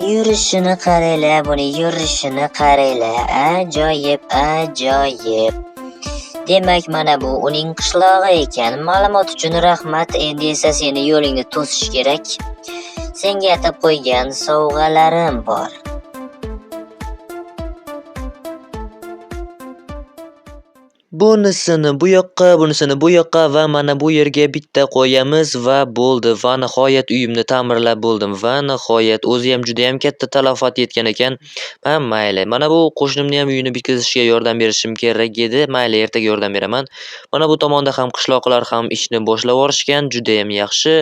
Yurishini qaranglar, buni yurishini qaranglar. Ajoyib, ajoyib. Demak, mana bu uning qishlog'i ekan. Ma'lumot uchun rahmat. Endi esa seni yo'lingni to'sish kerak. Senga atab qo'ygan sovg'alarim bor. Bunisini bu yoqqa, bunisini bu yoqqa va mana bu yerga bitta qo'yamiz va bo'ldi. Va nihoyat uyimni ta'mirlab bo'ldim va nihoyat o'ziyam juda ham katta talafot yetgan ekan. Mayli. Mana bu qo'shnimni ham uyini bitkazishga yordam berishim kerak edi. Mayli, ertaga yordam beraman. Mana bu tomonda ham qishloqlar ham ishni boshlab yuborishgan, juda ham yaxshi.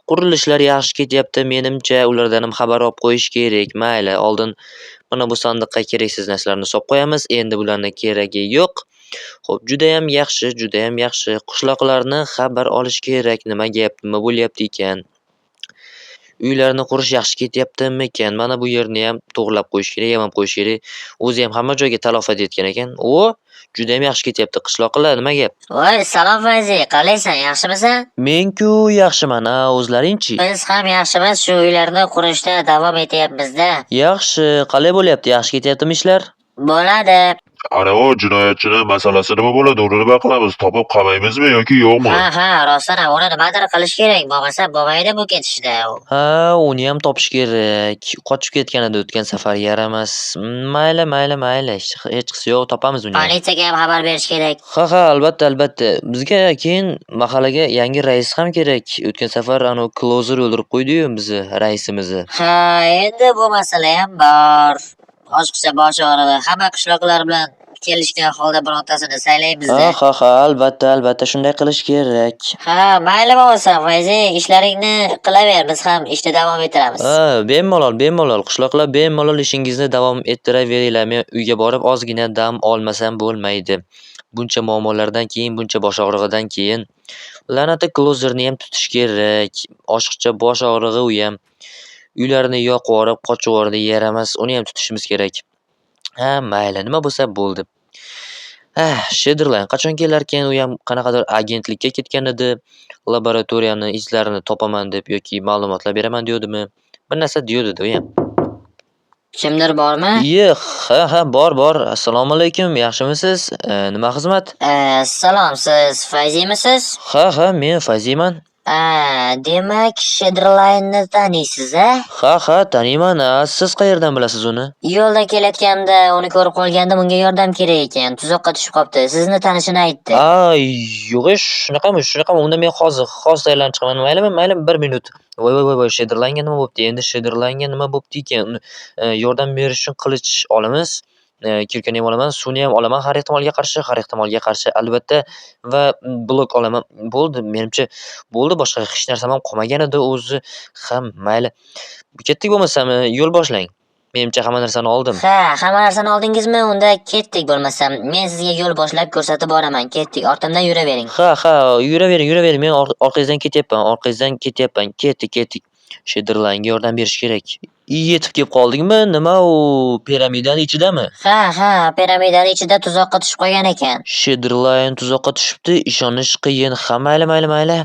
Qurilishlar yaxshi ketyapti. Menimcha ulardan ham xabar olib qo'yish kerak. Mayli, oldin mana bu sandiqqa keraksiz narsalarni solib qo'yamiz. Endi bularning keragi yo'q. Xo'p, judayam yaxshi, judayam yaxshi. Qishloqlarni xabar olish kerak. Nima gap, nima bo'lyapti ekan? Uylarni qurish yaxshi ketyaptimikan? Mana bu yerni ham to'g'rilab qo'yish kerak, yamab qo'yish kerak. O'zi ham hamma joyga talafot yetgan ekan. Judayam yaxshi ketyapti qishloqlar. Nima gap? Voy, salom Fayzi, qalaysan? Yaxshimisan? Men-ku yaxshiman, o'zlaringchi? Biz ham yaxshimiz, shu uylarni qurishda davom etyapmiz-da. Yaxshi, qalay bo'lyapti? Yaxshi ketyaptimi ishlar? Bo'ladi. Anavi jinoyatchini masalasi nima bo'ladi? Uni nima qilamiz? Topib qamaymizmi yoki yo'qmi? Ha, rostdan ham uni nimadir qilish kerak. Bo'lmasa bo'lmaydi bu ketishda. Uni ham topish kerak. Qochib ketgan edi o'tgan safar, yaramas. Mayli. Hech qisi yo'q, topamiz uni. Politsiyaga ham xabar berish kerak. Ha, albatta. Bizga keyin mahallaga yangi rais ham kerak. O'tgan safar anavi Closer o'ldirib qo'ydi-yu bizni raisimizni. Ha, endi bu masala ham bor. Boshqacha bosh og'rig'i. Hamma qishloqlar bilan kelishgan holda birontasini saylaymiz-da. Ha, albatta shunday qilish kerak. Ha, mayli bo'lsa, Fayzi, ishlaringni qilaver, biz ham ishda davom ettiramiz. Bemalol. Qishloqlar bemalol ishingizni davom ettiraveringlar. Men uyga borib ozgina dam olmasam bo'lmaydi. Buncha muammolardan keyin, buncha bosh og'rig'idan keyin la'nati Closerni ham tutish kerak. Oshiqcha bosh og'rig'i u ham. Uylarni yoqib yuborib, qochib yubordi, yaramas. Uni ham tutishimiz kerak. Mayli, nima bo'lsa bo'ldi. Shederline qachon kelarkan? U ham qanaqadir agentlikka ketgan edi. Laboratoriyani izlarini topaman deb yoki ma'lumotlar beraman deyodimi? Bir narsa deyodi u ham. Kimdir bormi? Ha, bor. Assalomu alaykum, yaxshimisiz? Nima xizmat? Salom, siz Fayzimisiz? Ha, men Fayziman. Demak, Shederline'ni taniysiz-a? Ha, taniyman. Siz qayerdan bilasiz uni? Yo'ldan kelayotganda uni ko'rib qolgandim, unga yordam kerak ekan. Tuzoqqa tushib qopti. Sizni tanishini aytdi. Yo'q, shunaqami? Unda men hozir tayyorlanib chiqaman. Mayli, 1 minut. Voy, Shederline'ga nima bo'pti? Endi Shederline'ga nima bo'pti ekan? Yordam berish uchun qilich olamiz. Kirkani ham olaman, suvni ham olaman, har ehtimolga qarshi albatta va blok olaman. Bo'ldi, menimcha bo'ldi, boshqa hech narsam ham qolmagan edi o'zi. Mayli. Ketdik bo'lmasam, yo'l boshlang. Menimcha hamma narsani oldim. Ha, hamma narsani oldingizmi? Unda ketdik bo'lmasam. Men sizga yo'l boshlab ko'rsatib boraman. Ketdik, ortimdan yuravering. Ha, yuravering. Men orqangizdan ketyapman. Ketdik. Shederline'ga yordam berish kerak. Yetib kelib qoldingmi? Nima u piramidani ichidami? Ha, piramidani ichida tuzoqqa tushib qolgan ekan. Shederline tuzoqqa tushibdi, ishonish qiyin. Mayli.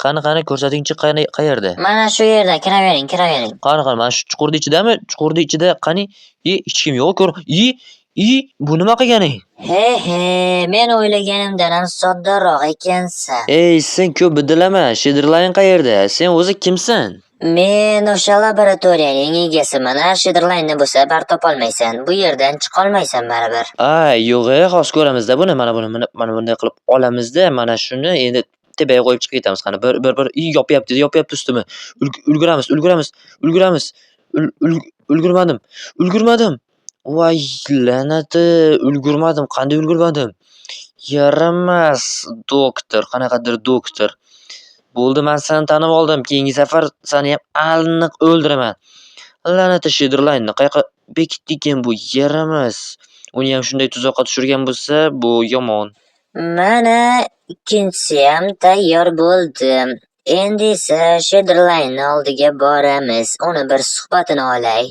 Qani ko'rsatingchi, qayerda? Mana shu yerda, kiravering. Qani, mana shu chuqurning ichidami? Chuqurning ichida qani? Hech kim yo'q, ko'r. Bu nima qilganing? He, men o'ylaganimdan ham soddaroq ekansan. Sen ko'p bidilama. Shederline qayerda? Sen o'zi kimsan? Men o'sha laboratoriyaning egasiman. Shederline'ni bo'lsa bar topolmaysan. Bu yerdan chiqolmaysan baribir. Yo'q, hozir ko'ramizda buni. Mana bunday qilib olamizda. Mana shuni endi tepaga qo'yib chiqib ketamiz. Qani, bir yopyapti ustimni. Ulguramiz. Ulgurmadim. Voy, la'nati, ulgurmadim. Qanday ulgurmadim? Yaramas, doktor, qanaqadir doktor. Bo'ldi, men seni tanib oldim. Keyingi safar seni ham aniq o'ldiraman. La'nati Shederline'ni qayoqqa bekitdik ekan bu? Yaramas. Uni ham shunday tuzoqqa tushirgan bo'lsa, bu yomon. Mana ikkinchisi ham tayyor bo'ldim. Endi esa Shederline oldiga boramiz. Uni bir suhbatini olay.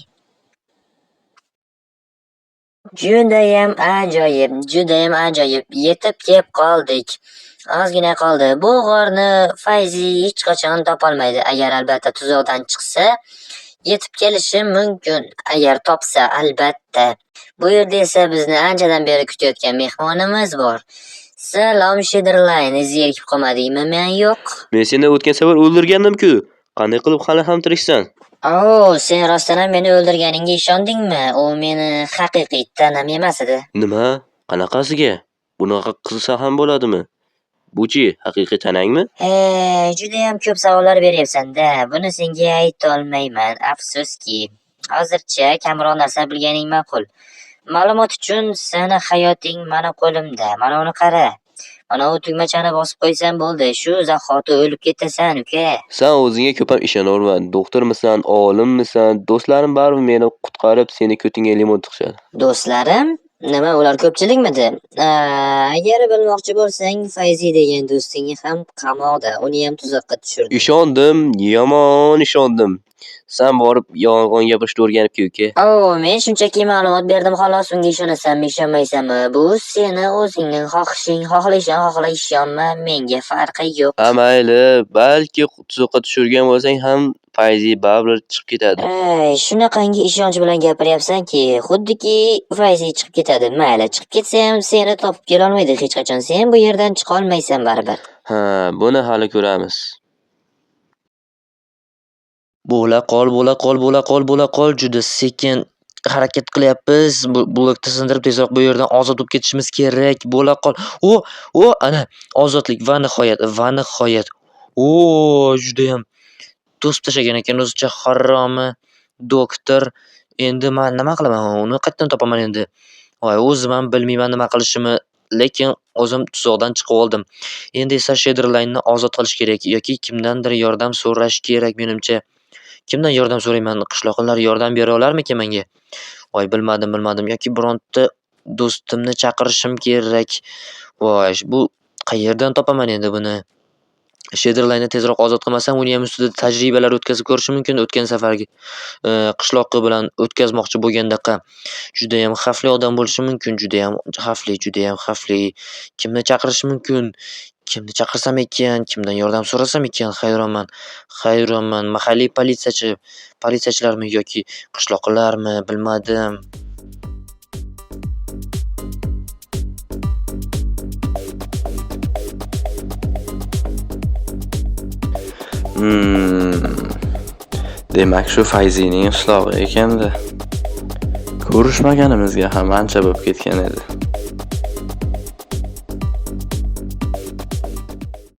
Judayam ajoyib. Yetib kelib qoldik. Ozgina qoldi. Bu g'orni Fayzi hech qachon topolmaydi. Agar albatta tuzoqdan chiqsa, yetib kelishi mumkin, agar topsa albatta. Bu yerda esa bizni anchadan beri kutayotgan mehmonimiz bor. Salom Shederline, zerikib qolmadingmi? Men yo'q. Men seni o'tgan safar o'ldirgandim-ku. Qanday qilib hali ham tiriksan? Sen rostdan ham meni o'ldirganingga ishondingmi? U meni haqiqiy tanam emas edi. Nima? Qanaqasiga? Bunaqa qilsa ham bo'ladimi? Bu-chi, haqiqiy tanangmi? Judayam ko'p savollar beryapsan-da. Buni senga aytolmayman. Afsuski. Hozircha kamroq narsa bilganing ma'qul. Ma'lumot uchun, seni hayoting mana qo'limda. Mana uni qara. Mana u tugmachani bosib qo'ysam bo'ldi. Shu zahoti o'lib ketasan, uka. Sen o'zingga ko'p ham ishonaverma. Doktormisan, olimmisan, do'stlarim baribir meni qutqarib, seni ko'tingga limon tiqishadi. Do'stlarim? Nima, ular ko'pchilikmidi? Agar bilmoqchi bo'lsang, Fayzi degan do'stingni ham qamoqda, uni ham tuzoqqa tushirdim. Ishondim, yomon ishondim. Sen borib yolg'on gapirishni o'rganibki, uka. Men shunchaki ma'lumot berdim xolos, unga ishonasanmi, ishonmaysanmi? Bu seni o'zingning xohishing, xohlaysan, ishonma, menga farqi yo'q. Mayli, balki tuzoqqa tushirgan bo'lsang ham Fayzi baribir chiqib ketadi. Shunaqangi ishonch bilan gapiryapsanki, xuddiki Fayzi chiqib ketadi. Mayli, chiqib ketsa ham seni topib kela olmaydi hech qachon. Sen bu yerdan chiqa olmaysan baribir. Buni hali ko'ramiz. Bo'la qol, juda sekin harakat qilyapmiz. Blokni sindirib tezroq bu yerdan ozod bo'lib ketishimiz kerak. Bo'la qol. Ana ozodlik va nihoyat. Judayam to'sib tashlagan ekan o'zicha haromi doktor. Endi men nima qilaman? Uni qayerdan topaman endi? O'zim ham bilmayman nima qilishimni, lekin o'zim tuzoqdan chiqib oldim. Endi esa Shederline'ni ozod qilish kerak yoki kimdandir yordam so'rash kerak menimcha. Kimdan yordam so'rayman? Qishloqilar yordam bera olarmikan menga? Bilmadim. Yoki bironta do'stimni chaqirishim kerak. Bu qayerdan topaman endi buni? Shederline'ni tezroq ozod qilmasam, uni ham ustida tajribalar o'tkazib ko'rishim mumkin. O'tgan safargi qishloqi bilan o'tkazmoqchi bo'lgandaqa judayam xavfli odam bo'lishi mumkin. Judayam xavfli. Kimni chaqirish mumkin? Kimni chaqirsam ekan? Kimdan yordam so'rasam ekan? Hayronman. Mahalliy politsiyachilarmi yoki qishloqilarmi? Bilmadim. Demak, shu Fayzining qishlog'i ekanda. Ko'rishmaganimizga ham ancha bo'lib ketgan edi.